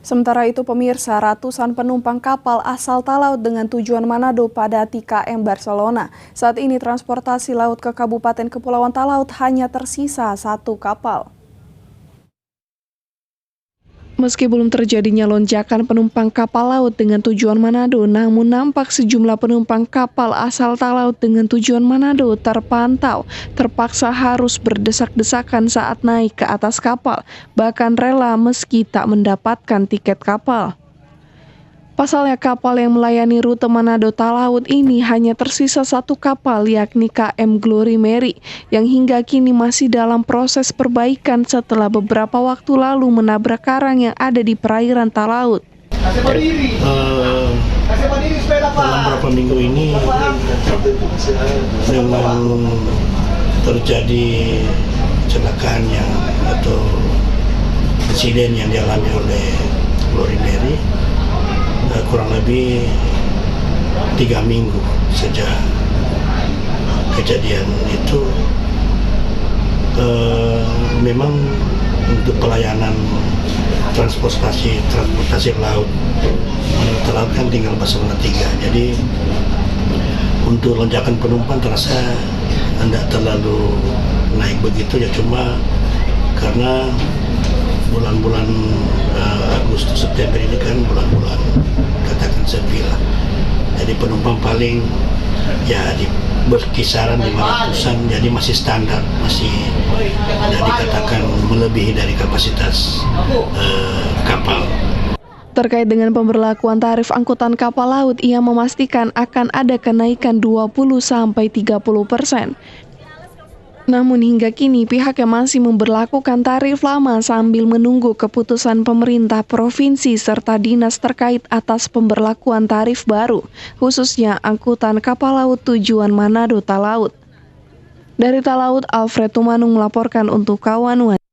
Sementara itu pemirsa, ratusan penumpang kapal asal Talaut dengan tujuan Manado pada TKM Barcelona. Saat ini transportasi laut ke Kabupaten Kepulauan Talaut hanya tersisa 1 kapal. Meski belum terjadinya lonjakan penumpang kapal laut dengan tujuan Manado, namun nampak sejumlah penumpang kapal asal Talaut dengan tujuan Manado terpantau terpaksa harus berdesak-desakan saat naik ke atas kapal, bahkan rela meski tak mendapatkan tiket kapal. Pasalnya kapal yang melayani rute Manado Talaut ini hanya tersisa 1 kapal, yakni KM Glory Mary, yang hingga kini masih dalam proses perbaikan setelah beberapa waktu lalu menabrak karang yang ada di perairan Talaut. Dalam beberapa minggu ini memang terjadi kecelakaan atau insiden yang dialami oleh Glory Mary. Kurang lebih 3 minggu sejak kejadian itu. Memang untuk pelayanan transportasi laut Talaut kan tinggal Barcelona 3, jadi untuk lonjakan penumpang terasa tidak terlalu naik begitu ya, cuma karena bulan-bulan Agustus September ini kan bulan-bulan katakan sepi lah, jadi penumpang paling ya berkisaran 500-an, jadi masih standar, masih tidak dikatakan melebihi dari kapasitas kapal. Terkait dengan pemberlakuan tarif angkutan kapal laut, ia memastikan akan ada kenaikan 20-30%. Namun hingga kini pihaknya masih memberlakukan tarif lama sambil menunggu keputusan pemerintah provinsi serta dinas terkait atas pemberlakuan tarif baru, khususnya angkutan kapal laut tujuan Manado Talaut. Dari Talaut, Alfred Tumanung melaporkan untuk Kawan One.